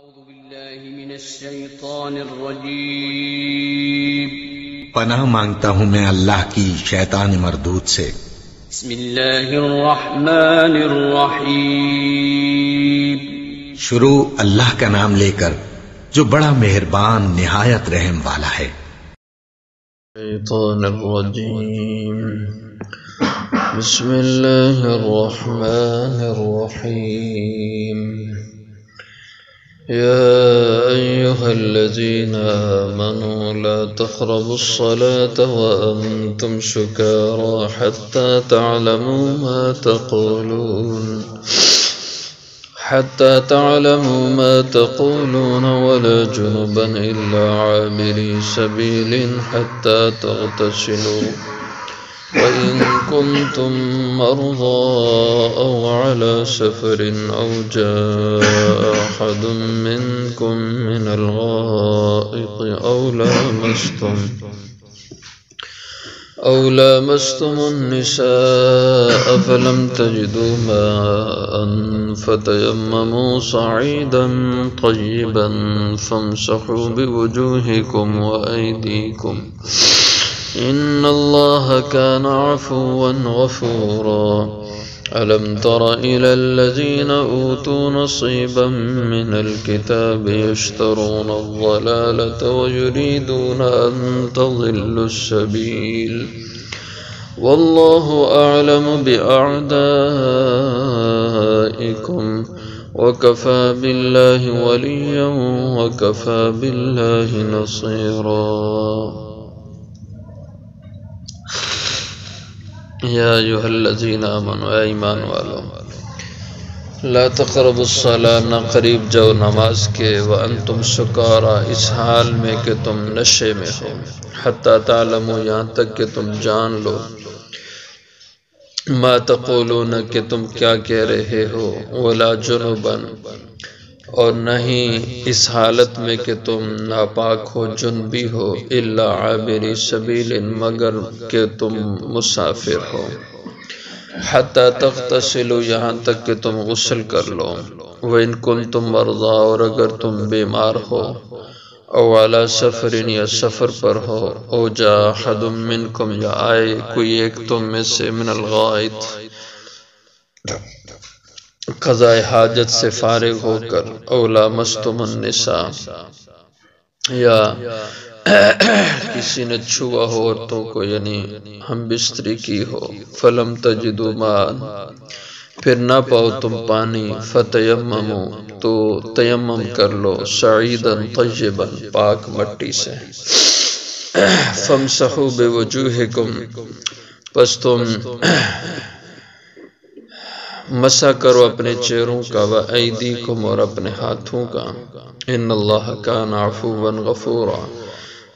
أعوذ بالله من الشيطان الرجيم پناہ مانگتا ہوں میں اللہ کی شیطان مردود سے۔ بسم الله الرحمن الرحيم شروع اللہ کا نام لے کر جو بڑا مہربان نہایت رحم والا ہے۔ الشيطان الرجيم بسم الله الرحمن الرحيم يا أيها الذين آمنوا لا تقربوا الصلاة وأنتم سكارى حتى تعلموا ما تقولون ولا جنبا إلا عابري سبيل حتى تغتسلوا وإن كنتم مرضى أو على سفر أو جاء أحد منكم من الغائط أو لامستم النساء فلم تجدوا ماء فتيمموا صعيدا طيبا فامسحوا بوجوهكم وأيديكم إن الله كان عفوا غفورا ألم تر إلى الذين أوتوا نصيبا من الكتاب يشترون الضلالة ويريدون أن تضلوا السبيل والله أعلم بأعدائكم وكفى بالله وليا وكفى بالله نصيرا یا ایھا الذین آمنوا اے ایمان والو لا تقربوا الصلاة نہ قریب جاؤ نماز کے وانتم سکارا اس حال میں کہ تم نشے میں ہو حتی تعلموا یہاں تک کہ تم جان لو ما تقولون کہ تم کیا کہہ رہے ہو ولا جنبا اور نہیں اس حالت میں کہ تم ناپاک ہو جنبی ہو الا عابری سبیل مگر کہ تم مسافر ہو حتی تغتسلوا یہاں تک کہ تم غسل کر لو وَإِن كُنتُم مَرْضَىٰ اور اگر تم بیمار ہو او علی سفر یا سفر پر ہو او جاء احد منکم یا آئے کوئی ایک تم میں سے من الغائط قضاء حاجت سے فارغ ہو کر او لامستم النساء یا کسی نے چھوا ہو عورتوں کو یعنی ہم بستری کی ہو فلم تجدوا ماء پھر نہ پاؤ تم پانی فتیمموا تو تیمم کر لو صعیدا طیبا پاک مٹی سے فامسحوا بوجوہکم پس تم مسح کرو اپنے چہروں کا وَأَيْدِيكُمْ اور اپنے ہاتھوں کا ان اللہ کان عفوا غفورا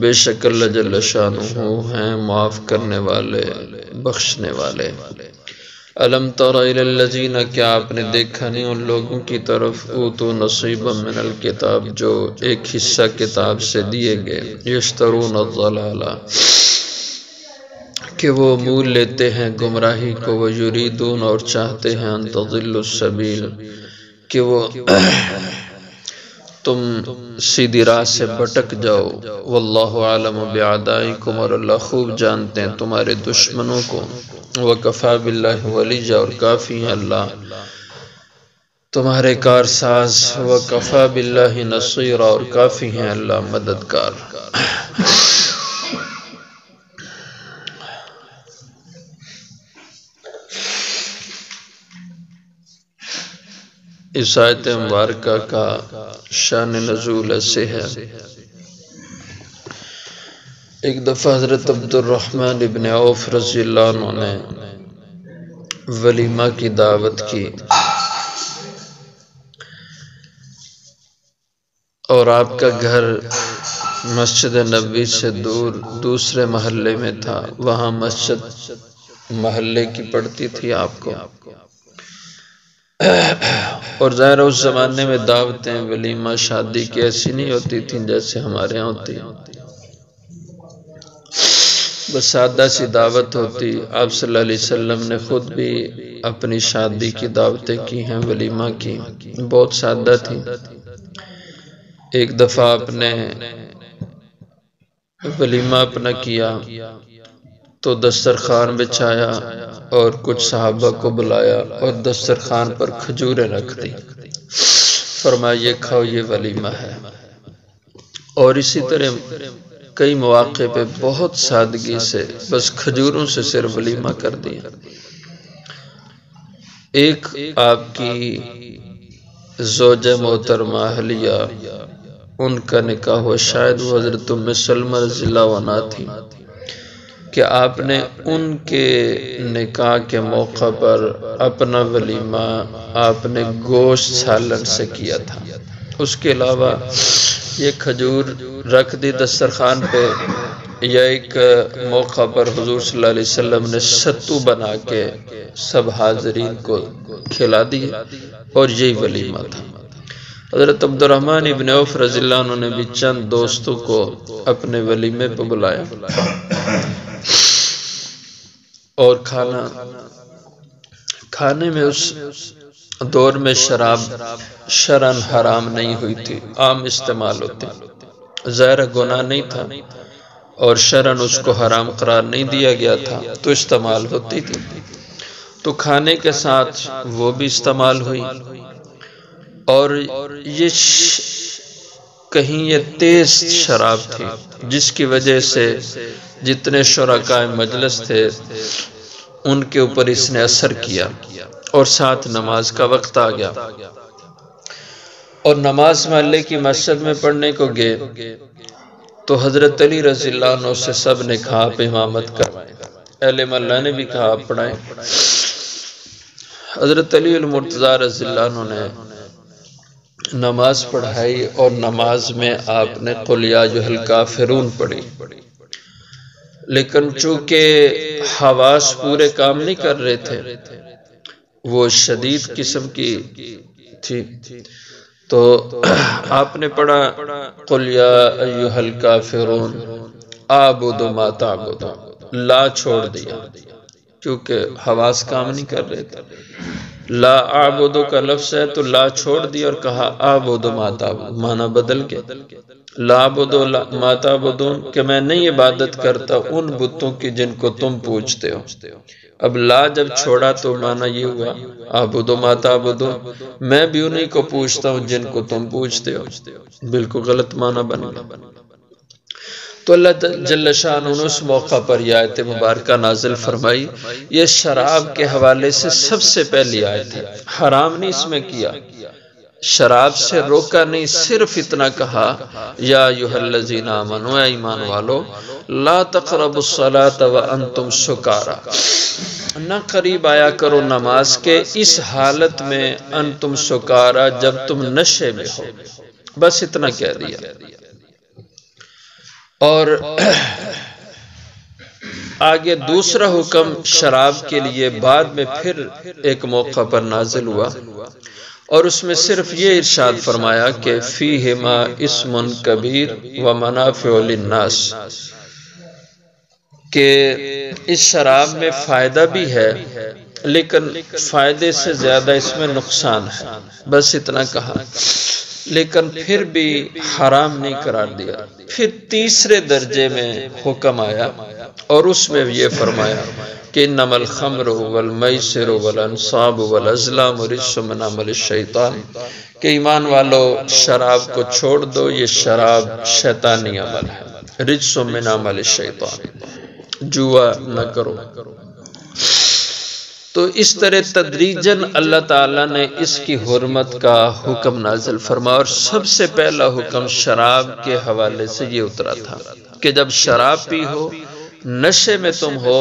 بے شک اللہ جل شانہ ہیں معاف کرنے والے بخشنے والے الم تر الی الذین کیا آپ نے دیکھا نہیں ان لوگوں کی طرف اوتوا نصیبا من الکتاب جو ایک حصہ کتاب سے دیے گئے یشترون الضلالہ کہ وہ مول لیتے ہیں گمراہی کو وَيُرِيدُونَ اور چاہتے ہیں ان تضلوا السبیل کہ وہ تم سیدھی راہ سے بھٹک جاؤ واللہ عالم بِأَعْدَائِكُمْ اور اللہ خوب جانتے ہیں تمہارے دشمنوں کو وَكَفَى بِاللَّهِ وَلِيًّا اور کافی ہیں اللہ تمہارے کارساز وَكَفَى بِاللَّهِ نَصِيرًا اور کافی ہیں اللہ مددگار اس آیت مبارکہ کا شان نزول ایسے ہے ایک دفعہ حضرت عبد الرحمن ابن عوف رضی اللہ عنہ نے ولیمہ کی دعوت کی اور آپ کا گھر مسجد نبوی سے دور دوسرے محلے میں تھا وہاں مسجد محلے کی پڑتی تھی آپ کو اور ظاہر اس زمانے میں دعوتیں ولیمہ شادی کی ایسی نہیں ہوتی تھیں جیسے ہمارے ہاں ہوتی بس سادہ سی دعوت ہوتی آپ صلی اللہ علیہ وسلم نے خود بھی اپنی شادی کی دعوتیں کی ہیں ولیمہ کی بہت سادہ تھی ایک دفعہ آپ نے ولیمہ اپنا کیا تو دسترخوان بچھایا اور کچھ صحابہ کو بلایا اور دسترخوان پر کھجوریں رکھ دی، فرمایا یہ کھاؤ، یہ ولیمہ ہے۔ اور اسی طرح کئی مواقع پہ بہت سادگی سے بس کھجوروں سے صرف ولیمہ کر دیا۔ ایک آپ کی زوجہ محترمہ اہلیہ، ان کا نکاح ہوا، شاید وہ حضرت ام سلمہ رضی اللہ عنہا تھی، کہ آپ نے ان کے نکاح کے موقع پر اپنا ولیمہ آپ نے گوشت سالن سے کیا تھا۔ اس کے علاوہ یہ کھجور رکھ دی دسترخوان پہ، یا ایک موقع پر حضور صلی اللہ علیہ وسلم نے ستو بنا کے سب حاضرین کو کھلا دیا، اور یہی ولیمہ تھا۔ حضرت عبد الرحمن ابن عوف رضی اللہ عنہ نے بھی چند دوستوں کو اپنے ولیمے پہ بلایا، اور کھانے میں اس دور میں شراب شرعاً حرام نہیں ہوئی تھی، عام استعمال ہوتی، ظاہر گناہ نہیں تھا، اور شرعاً اس کو حرام قرار نہیں دیا گیا تھا، تو استعمال ہوتی تھی۔ تو کھانے کے ساتھ وہ بھی استعمال ہوئی، اور یہ کہیں یہ تیز شراب تھی، جس کی وجہ سے جتنے شرکاء مجلس تھے ان کے اوپر اس نے اثر کیا، اور ساتھ نماز کا وقت آ گیا، اور نماز محلے کی مسجد میں پڑھنے کو گئے تو حضرت علی رضی اللہ عنہ سے سب نے کہا آپ امامت کروائیں، اہل محلہ نے بھی کہا آپ پڑھائیں۔ حضرت علی المرتضیٰ رضی اللہ عنہ نے نماز پڑھائی، اور نماز میں آپ نے قل یا ایھا الکافرون پڑھی، لیکن چونکہ حواس پورے کام نہیں کر رہے تھے، وہ شدید قسم کی تھی، تو آپ نے پڑھا قل یا ایھا الکافرون اعبد ما تعبدون، لا چھوڑ دیا کیونکہ حواس کام نہیں کر رہے تھے۔ لا اعبدو کا لفظ ہے تو لا چھوڑ دیا اور کہا اعبد ما تعبدون، معنی بدل کے لا اعبد ما تعبدون، کہ میں نہیں عبادت کرتا ان بتوں کی جن کو تم پوجتے ہو۔ اب لا جب چھوڑا تو معنی یہ ہوا اعبد ما تعبدون، میں بھی انہی کو پوجتا ہوں جن کو تم پوجتے ہو، بالکل غلط معنی بن گیا۔ تو اللہ جل شانہ اس موقع پر یہ آیت مبارکہ نازل فرمائی، یہ شراب کے حوالے سے سب سے پہلی آیت ہے، حرام نہیں اس میں کیا، شراب سے روکا نہیں، صرف اتنا کہا یا ایھا الذین آمنوا، اے ایمان والو، لا تقربوا الصلاۃ وانتم سکارا، نہ قریب آیا کرو نماز کے اس حالت میں انتم سکارا، جب تم نشے میں ہو، بس اتنا کہہ دیا۔ اور آگے دوسرا حکم شراب کے لیے بعد میں پھر ایک موقع پر نازل ہوا، اور اس میں صرف یہ ارشاد فرمایا کہ فیہما اسم کبیر ومنافع للناس، کہ اس شراب میں فائدہ بھی ہے لیکن فائدے سے زیادہ اس میں نقصان ہے، بس اتنا کہا، لیکن پھر بھی حرام نہیں قرار دیا۔ پھر تیسرے درجے میں حکم آیا، اور اس میں یہ فرمایا کہ انما الخمر والمیسر والانصاب والازلام رجس من عمل الشیطان، کہ ایمان والو شراب کو چھوڑ دو، یہ شراب شیطانی عمل ہے، رجس من عمل الشیطان، جوا نہ کرو۔ تو اس طرح تدریجاً اللہ تعالیٰ نے اس کی حرمت کا حکم نازل فرمایا، اور سب سے پہلا حکم شراب کے حوالے سے یہ اترا تھا کہ جب شراب پی ہو، نشے میں تم ہو،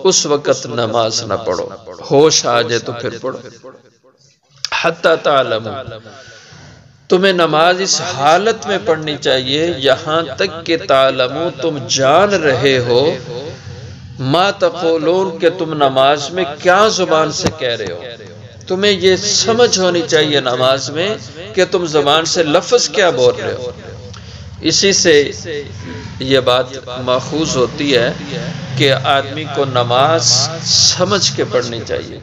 اس وقت نماز نہ پڑھو، ہوش آ جائے تو پھر پڑھو۔ حتی تعلموا، تمہیں نماز اس حالت میں پڑھنی چاہیے یہاں تک کہ تعلموا، تم جان رہے ہو، ما تقولون، کہ تم نماز میں کیا زبان سے کہہ رہے ہو، تمہیں یہ سمجھ ہونی چاہیے نماز میں کہ تم زبان سے لفظ کیا بول رہے ہو۔ اسی سے یہ بات ماخوذ ہوتی ہے کہ آدمی کو نماز سمجھ کے پڑھنی چاہیے،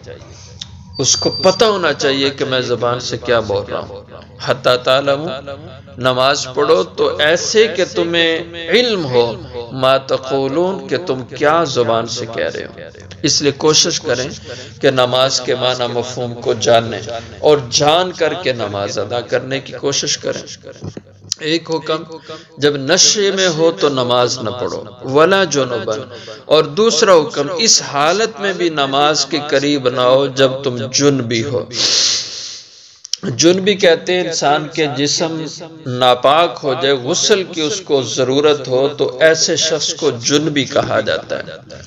اس کو پتہ ہونا چاہیے کہ میں زبان سے کیا بول رہا ہوں. حتی تعلموا، نماز پڑھو تو ایسے کہ تمہیں علم ہو ما تقولون، کہ تم کیا زبان سے کہہ رہے ہو. اس لیے کوشش کریں کہ نماز کے معنی مفہوم کو جانیں اور جان کر کے نماز ادا کرنے کی کوشش کریں. ایک حکم، جب نشے میں ہو تو نماز نہ پڑھو، ولا جنبا. اور دوسرا حکم، اس حالت میں بھی نماز کے قریب نہ ہو جب تم جنبی ہو. جنبی کہتے ہیں انسان کے جسم ناپاک ہو جائے، غسل کی اس کو ضرورت ہو تو ایسے شخص کو جنبی کہا جاتا ہے.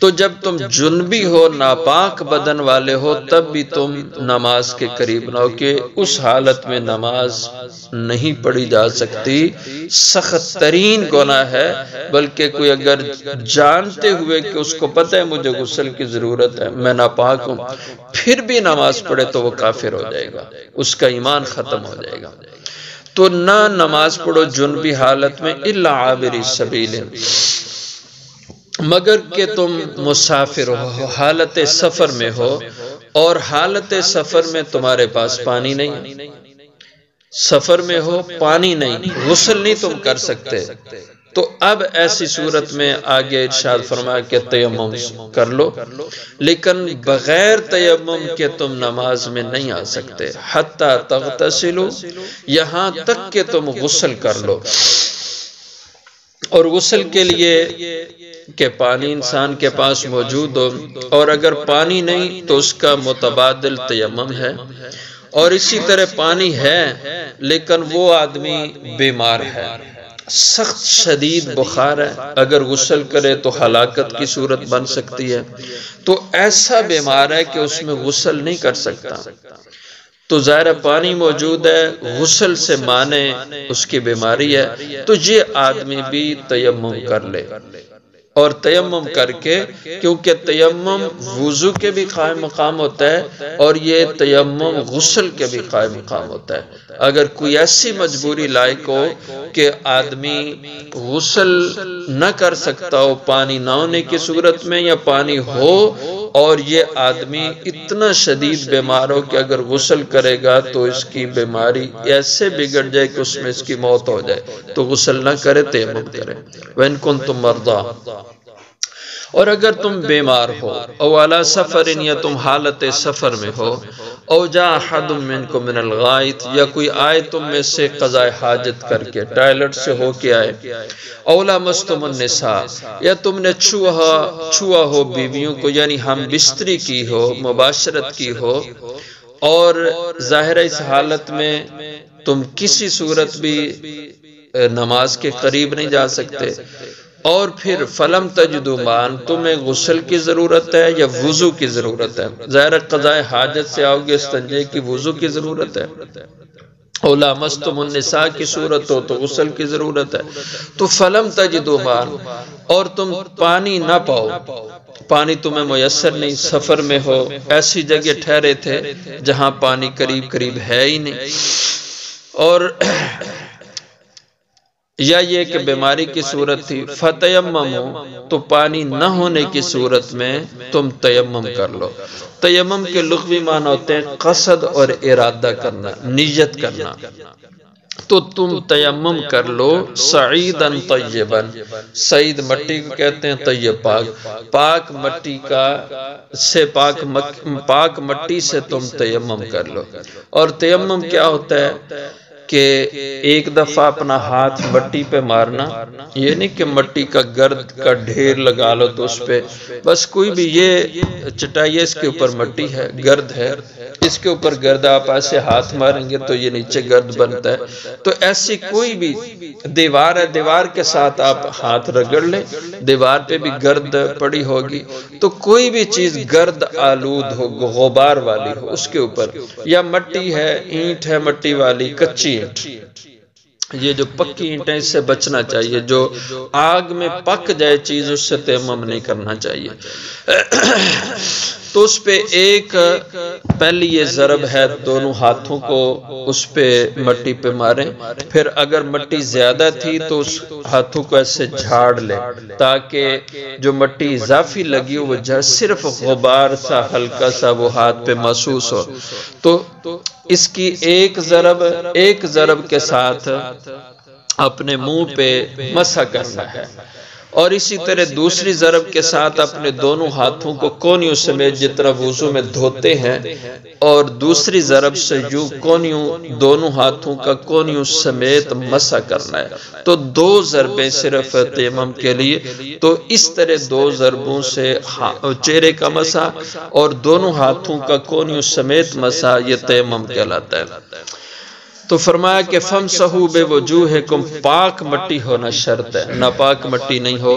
تو جب تم جنبی ہو، ناپاک بدن والے ہو، تب بھی تم نماز کے قریب نہ ہو، کہ اس حالت میں نماز نہیں پڑھی جا سکتی. سخت ترین گناہ ہے. بلکہ کوئی اگر جانتے ہوئے کہ اس کو پتہ ہے مجھے غسل کی ضرورت ہے، میں ناپاک ہوں، پھر بھی نماز پڑھے تو وہ کافر ہو جائے گا، اس کا ایمان ختم ہو جائے گا. تو نہ نماز پڑھو جنبی حالت میں، الا عابری سبیل، مگر کہ تم مسافر ہو، حالت سفر میں ہو، اور حالت سفر میں تمہارے پاس پانی نہیں، سفر میں ہو، پانی نہیں، غسل نہیں تم کر سکتے. تو اب ایسی صورت میں آگے ارشاد فرمایا کہ تیمم کر لو، لیکن بغیر تیمم کے تم نماز میں نہیں آ سکتے. حتی تغتسلوا، یہاں تک کہ تم غسل کر لو. اور غسل کے لیے کہ پانی انسان کے پاس موجود ہو، اور اگر پانی نہیں تو اس کا متبادل تیمم ہے. اور اسی طرح پانی ہے لیکن وہ آدمی بیمار ہے، سخت شدید بخار ہے، اگر غسل کرے تو ہلاکت کی صورت بن سکتی ہے. تو ایسا بیمار ہے کہ اس میں غسل نہیں کر سکتا. تو ظاہر پانی موجود ہے، غسل سے مانے اس کی بیماری ہے، تو یہ آدمی بھی تیمم کر لے. اور تیمم کر کے، کیونکہ تیمم وضو کے بھی قائم مقام ہوتا ہے اور یہ تیمم غسل کے بھی قائم مقام ہوتا ہے. اگر کوئی ایسی مجبوری لائق ہو کہ آدمی غسل نہ کر سکتا ہو پانی نہ ہونے کی صورت میں، یا پانی ہو اور یہ آدمی اتنا شدید بیمار ہو کہ اگر غسل کرے گا تو اس کی بیماری ایسے بگڑ جائے کہ اس میں اس کی موت ہو جائے، تو غسل نہ کرے، تیمم کرے. وَإِن كُنتُم مَرْضَىٰ، اور اگر تم بیمار ہو، او علی سفر، یا تم حالت سفر میں ہو، او جاء احد منکم من الغائط، یا کوئی آئے تم میں سے قضاء حاجت کر کے، ٹائلٹ سے ہو کے آئے، او لامستم النساء، یا تم نے چھوا ہو بیویوں کو، یعنی ہم بستری کی ہو، مباشرت کی ہو، اور ظاہر اس حالت میں تم کسی صورت بھی نماز کے قریب نہیں جا سکتے. اور پھر فلم تجدوا ماء، تمہیں غسل کی ضرورت ہے یا وضو کی ضرورت ہے. ظاہر قضاء حاجت سے آؤ گے استنجے کی، وضو کی ضرورت ہے. او لامستم النساء کی صورت ہو تو غسل کی ضرورت ہے. تو فلم تجدوا ماء، اور تم پانی نہ پاؤ، پانی تمہیں میسر نہیں، سفر میں ہو، ایسی جگہ ٹھہرے تھے جہاں پانی قریب ہے ہی نہیں، اور یا یہ کہ بیماری کی صورت تھی، فتیمموا، تو پانی نہ ہونے کی صورت میں تم تیمم کر لو. تیمم کے لغوی معنی ہوتے ہیں قصد اور ارادہ کرنا، نیت کرنا. تو تم تیمم کر لو سعیدا طیبا، سعید مٹی کو کہتے ہیں، طیب پاک مٹی کا سے پاک مٹی سے تم تیمم کر لو. اور تیمم کیا ہوتا ہے کہ ایک دفعہ اپنا ہاتھ مٹی پہ مارنا، یہ نہیں کہ مٹی کا گرد کا ڈھیر لگا لو تو اس پہ بس کوئی بھی، یہ چٹائی اس کے اوپر مٹی ہے، گرد ہے، اس کے اوپر گرد آپ ایسے ہاتھ ماریں گے تو یہ نیچے گرد بنتا ہے. تو ایسی کوئی بھی دیوار ہے، دیوار کے ساتھ آپ ہاتھ رگڑ لیں، دیوار پہ بھی گرد پڑی ہوگی، تو کوئی بھی چیز گرد آلود ہو، غبار والی ہو اس کے اوپر، یا مٹی ہے، اینٹ ہے مٹی والی، کچی اینٹ، یہ جو پکی اینٹیں اس سے بچنا چاہیے. جو آگ میں پک جائے چیز اس سے تیمم نہیں کرنا چاہیے. تو اس پہ ایک پہلی یہ ضرب ہے دونوں ہاتھوں کو اس پہ مٹی پہ ماریں، پھر اگر مٹی زیادہ تھی تو اس ہاتھوں کو ایسے جھاڑ لیں تاکہ جو مٹی اضافی لگی وہ صرف غبار سا ہلکا سا وہ ہاتھ پہ محسوس ہو۔ تو اس کی ایک ضرب کے ساتھ اپنے منہ پہ مسح کرنا ہے، اور اسی طرح دوسری ضرب کے ساتھ اپنے دونوں ہاتھوں کو کونیوں سمیت جتنا وضو میں دھوتے ہیں، اور دوسری ضرب سے یوں کونیوں دونوں ہاتھوں کا کونیوں سمیت مسح کرنا ہے۔ تو 2 ضربیں صرف تیمم کے لیے، تو اس طرح 2 ضربوں سے چہرے کا مسح اور دونوں ہاتھوں کا کونیوں سمیت مسح یہ تیمم کہلاتا ہے۔ تو فرمایا کہ فَامْسَحُوا بِوُجُوهِكُمْ، پاک مٹی ہونا شرط ہے، ناپاک مٹی نہیں ہو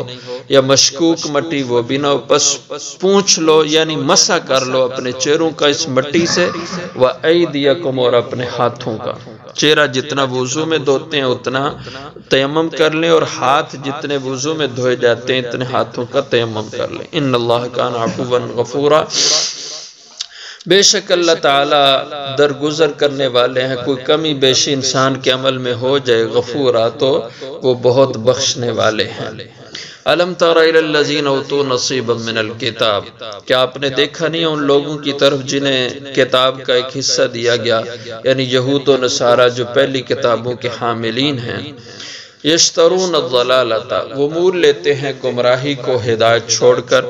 یا مشکوک مٹی وہ بھی نہ ہو، بس پونچھ لو یعنی مسح کر لو اپنے چہروں کا اس مٹی سے، وَأَيْدِيَكُمْ، اور اپنے ہاتھوں کا۔ چہرہ جتنا وضو میں دھوتے ہیں اتنا تیمم کر لیں، اور ہاتھ جتنے وضو میں دھوئے جاتے ہیں اتنے ہاتھوں کا تیمم کر لیں۔ ان اللہ کان عفوا غفورا، بے شک اللہ تعالی درگزر کرنے والے ہیں، کوئی کمی بیشی انسان کے عمل میں ہو جائے غفورا تو وہ بہت بخشنے والے ہیں۔ الم تر الی الذین اوتوا نصیبا من الکتاب، کیا آپ نے دیکھا نہیں ان لوگوں کی طرف جنہیں کتاب کا ایک حصہ دیا گیا، یعنی یہود و نصارہ جو پہلی کتابوں کے حاملین ہیں، یشترون الضلالۃ، وہ مول لیتے ہیں گمراہی کو ہدایت چھوڑ کر۔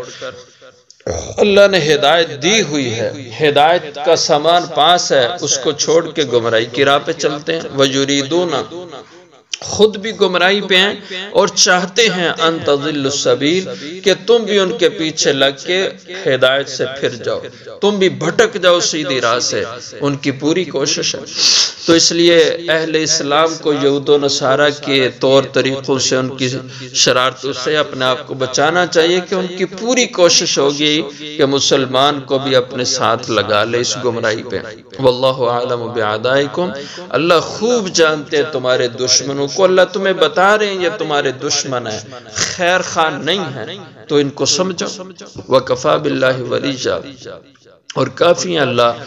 اللہ نے ہدایت دی ہوئی ہے، ہدایت کا سامان پاس ہے، اس کو چھوڑ کے گمراہی کی راہ پہ چلتے ہیں۔ وَيُرِيدُونَ، خود بھی گمراہی پہ ہیں اور چاہتے ہیں ان تضلوا السبیل، کہ تم بھی ان کے پیچھے لگ کے ہدایت سے پھر جاؤ، تم بھی بھٹک جاؤ سیدھی راہ سے، ان کی پوری کوشش ہے۔ تو اس لیے اہل اسلام کو یہود و نصارہ کے طور طریقوں سے، ان کی شرارتوں سے اپنے آپ کو بچانا چاہیے کہ ان کی پوری کوشش ہوگی کہ مسلمان کو بھی اپنے ساتھ لگا لے اس گمراہی پہ۔ واللہ اعلم باعدائکم، اللہ خوب جانتے ہیں تمہارے دشمنوں کو، اللہ تمہیں بتا رہے ہیں یہ تمہارے دشمن ہیں، خیر خواہ نہیں ہیں، تو ان کو سمجھو۔ وکفی باللہ ولیٰ، اور کافی اللہ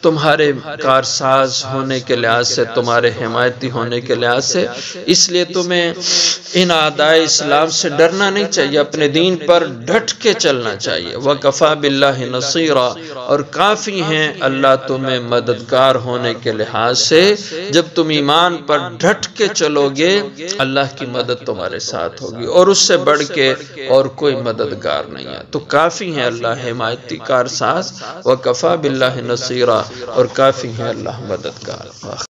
تمہارے کارساز ہونے کے لحاظ سے، تمہارے حمایتی ہونے کے لحاظ سے، اس لیے تمہیں ان اعداء اسلام سے ڈرنا نہیں چاہیے، اپنے دین پر ڈٹ کے چلنا چاہیے۔ وَكَفَى بِاللَّهِ نَصِيرًا، اور کافی ہیں اللہ تمہیں مددگار ہونے کے لحاظ سے، جب تم ایمان پر ڈٹ کے چلو گے اللہ کی مدد تمہارے ساتھ ہوگی، اور اس سے بڑھ کے اور کوئی مددگار نہیں ہے۔ تو کافی ہیں اللہ حمایتی کارساز، وَكَفَى بِاللَّهِ نَصِيرًا، اور کافی ہیں اللہ مددگار۔